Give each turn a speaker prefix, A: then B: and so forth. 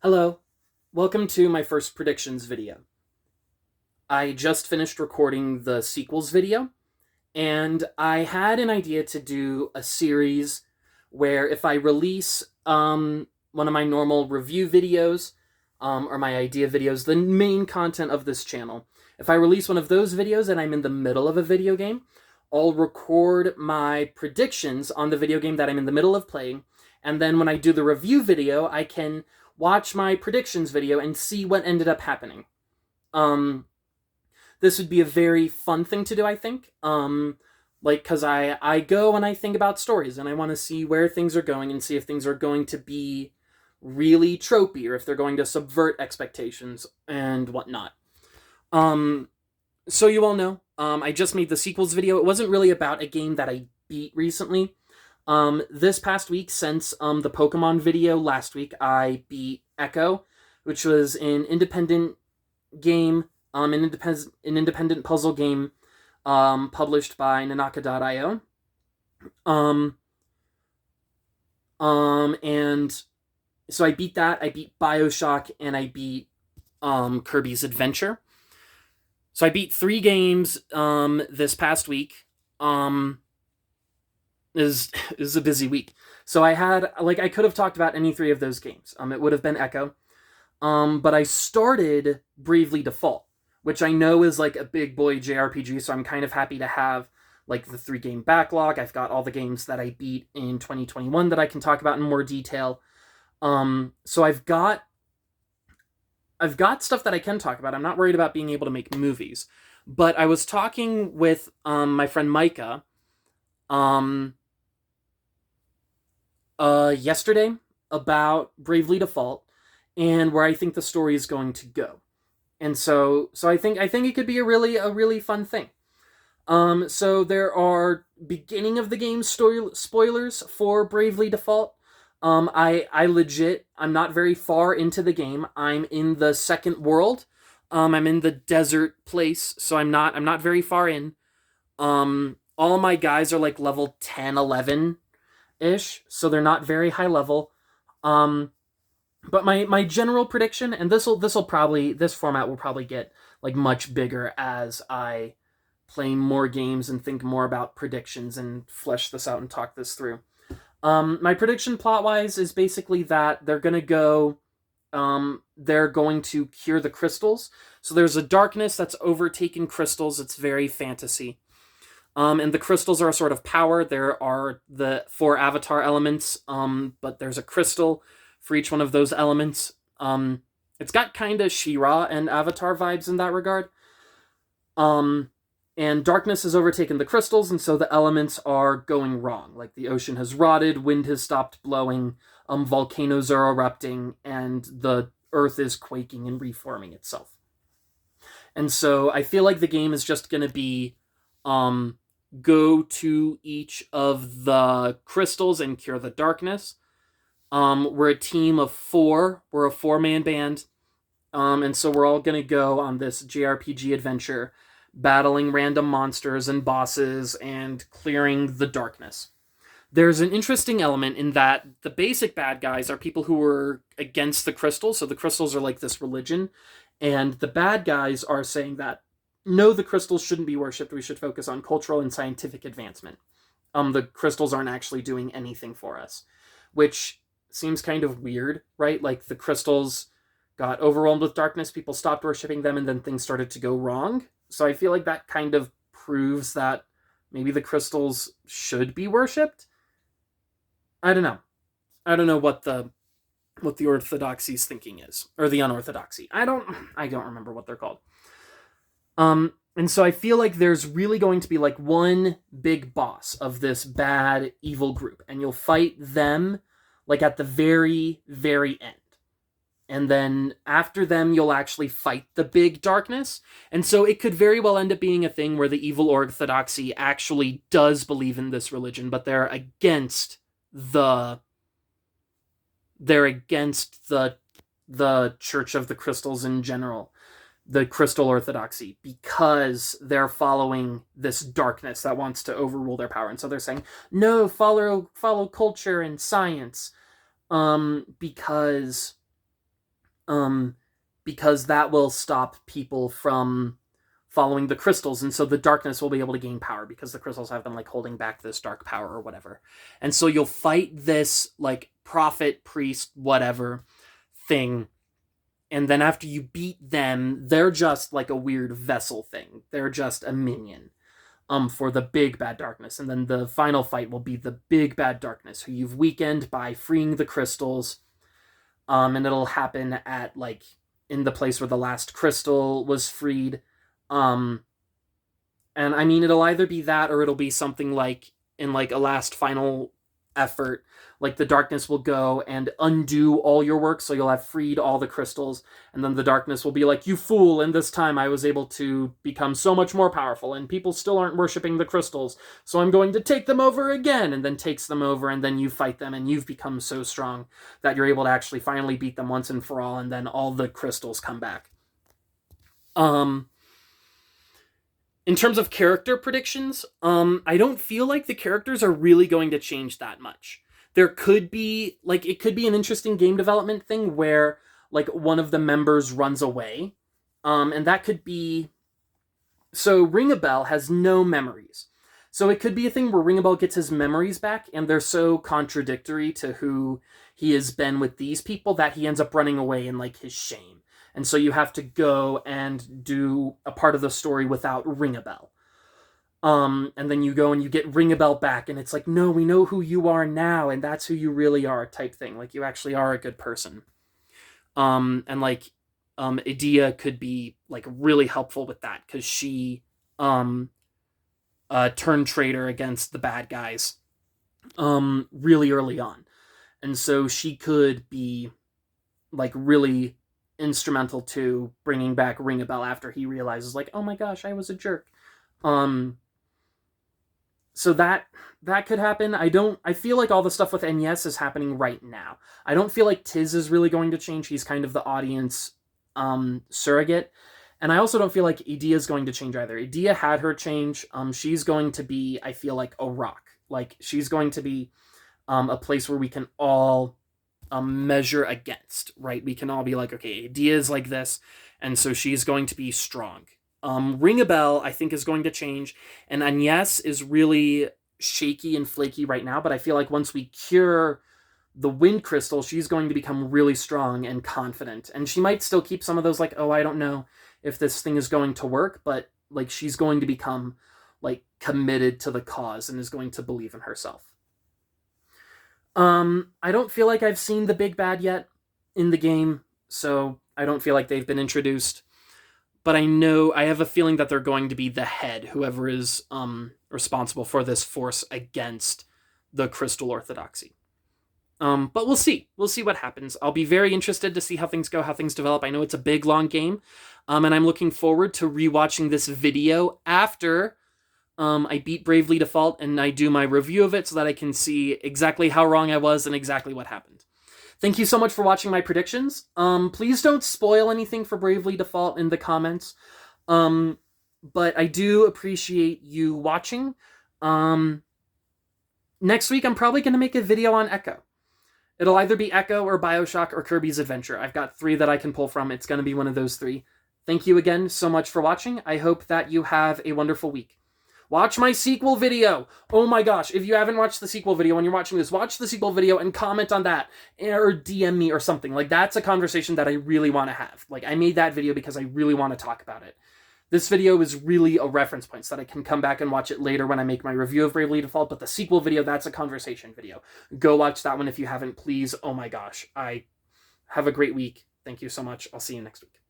A: Hello, welcome to my first predictions video. I just finished recording the sequels video, and I had an idea to do a series where if I release one of my normal review videos or my idea videos, the main content of this channel, if I release one of those videos and I'm in the middle of a video game, I'll record my predictions on the video game that I'm in the middle of playing, and then when I do the review video, I can watch my predictions video and see what ended up happening. This would be a very fun thing to do, I think. Because I go and I think about stories, and I want to see where things are going and see if things are going to be really tropey or if they're going to subvert expectations and whatnot. So you all know, I just made the sequels video. It wasn't really about a game that I beat recently. This past week, since the Pokemon video last week, I beat Echo, which was an independent game, an independent puzzle game, published by Nanaka.io. And so I beat that. I beat BioShock, and I beat Kirby's Adventure. So I beat 3 games this past week. Is a busy week. So I had, I could have talked about any 3 of those games. It would have been Echo. But I started Bravely Default, which I know is like a big boy JRPG, so I'm kind of happy to have like the 3 game backlog. I've got all the games that I beat in 2021 that I can talk about in more detail. So I've got stuff that I can talk about. I'm not worried about being able to make movies. But I was talking with my friend Micah yesterday about Bravely Default and where I think the story is going to go. And so I think it could be a really fun thing. So there are beginning of the game spoilers for Bravely Default. I'm not very far into the game. I'm in the second world. I'm in the desert place, so I'm not very far in. All my guys are like level 10, 11-ish, so they're not very high level. But my general prediction, and this format will probably get like much bigger as I play more games and think more about predictions and flesh this out and talk this through. My prediction plot-wise is basically that they're going to cure the crystals. So there's a darkness that's overtaken crystals. It's very fantasy. And the crystals are a sort of power. There are the 4 avatar elements, but there's a crystal for each one of those elements. It's got kind of She-Ra and Avatar vibes in that regard. And darkness has overtaken the crystals, and so the elements are going wrong. Like the ocean has rotted, wind has stopped blowing, volcanoes are erupting, and the earth is quaking and reforming itself. And so I feel like the game is just going to be go to each of the crystals and cure the darkness. We're a team of 4. We're a 4-man band. And so we're all going to go on this JRPG adventure, battling random monsters and bosses and clearing the darkness. There's an interesting element in that the basic bad guys are people who are against the crystals. So the crystals are like this religion. And the bad guys are saying that, no, the crystals shouldn't be worshipped. We should focus on cultural and scientific advancement. The crystals aren't actually doing anything for us, which seems kind of weird, right? Like the crystals got overwhelmed with darkness, people stopped worshipping them, and then things started to go wrong. So I feel like that kind of proves that maybe the crystals should be worshipped. I don't know what the orthodoxy's thinking is, or the unorthodoxy. I don't remember what they're called. And so I feel like there's really going to be like one big boss of this bad, evil group, and you'll fight them like at the very, very end. And then after them, you'll actually fight the big darkness. And so it could very well end up being a thing where the evil orthodoxy actually does believe in this religion, but they're against the Church of the Crystals in general, the Crystal Orthodoxy, because they're following this darkness that wants to overrule their power. And so they're saying, no, follow culture and science, because because that will stop people from following the crystals, and so the darkness will be able to gain power because the crystals have been like holding back this dark power or whatever. And so you'll fight this like prophet, priest, whatever thing, and then after you beat them, they're just like a weird vessel thing. They're just a minion for the big bad darkness. And then the final fight will be the big bad darkness, who you've weakened by freeing the crystals. And it'll happen at like in the place where the last crystal was freed. And I mean, it'll either be that or it'll be something like in like a last final effort, like the darkness will go and undo all your work, so you'll have freed all the crystals, and then the darkness will be like, you fool, and this time I was able to become so much more powerful, and people still aren't worshipping the crystals, so I'm going to take them over again, and then takes them over, and then you fight them, and you've become so strong that you're able to actually finally beat them once and for all, and then all the crystals come back. In terms of character predictions, I don't feel like the characters are really going to change that much. There could be, like, it could be an interesting game development thing where, like, one of the members runs away. And that could be... So, Ring a Bell has no memories. So it could be a thing where Ring a Bell gets his memories back, and they're so contradictory to who he has been with these people that he ends up running away in, like, his shame. And so you have to go and do a part of the story without Ring a Bell. And then you go and you get Ring a Bell back, and it's like, no, we know who you are now, and that's who you really are, type thing. Like, you actually are a good person. And like, Idea could be like really helpful with that, because she turned traitor against the bad guys really early on. And so she could be like really instrumental to bringing back Ring a Bell after he realizes, like, oh my gosh, I was a jerk. So that could happen. I feel like all the stuff with NES is happening right now. I don't feel like Tiz is really going to change. He's kind of the audience surrogate. And I also don't feel like Idea is going to change either. Idea had her change. She's going to be, I feel like, a rock. Like, she's going to be a place where we can all measure against, right? We can all be like, okay, Idea is like this, and so she's going to be strong. Ring a Bell, I think, is going to change, and Agnes is really shaky and flaky right now, but I feel like once we cure the Wind Crystal, she's going to become really strong and confident, and she might still keep some of those, like, oh, I don't know if this thing is going to work, but, like, she's going to become, like, committed to the cause and is going to believe in herself. I don't feel like I've seen the big bad yet in the game, so I don't feel like they've been introduced. But I have a feeling that they're going to be the head, whoever is responsible for this force against the Crystal Orthodoxy. But we'll see. We'll see what happens. I'll be very interested to see how things go, how things develop. I know it's a big, long game, and I'm looking forward to rewatching this video after I beat Bravely Default, and I do my review of it so that I can see exactly how wrong I was and exactly what happened. Thank you so much for watching my predictions. Please don't spoil anything for Bravely Default in the comments. But I do appreciate you watching. Next week, I'm probably going to make a video on Echo. It'll either be Echo or BioShock or Kirby's Adventure. I've got 3 that I can pull from. It's going to be one of those 3. Thank you again so much for watching. I hope that you have a wonderful week. Watch my sequel video. Oh my gosh, if you haven't watched the sequel video when you're watching this, watch the sequel video and comment on that. Or DM me or something. Like, that's a conversation that I really want to have. Like, I made that video because I really want to talk about it. This video is really a reference point so that I can come back and watch it later when I make my review of Bravely Default, but the sequel video, that's a conversation video. Go watch that one if you haven't, please. Oh my gosh. Have a great week. Thank you so much. I'll see you next week.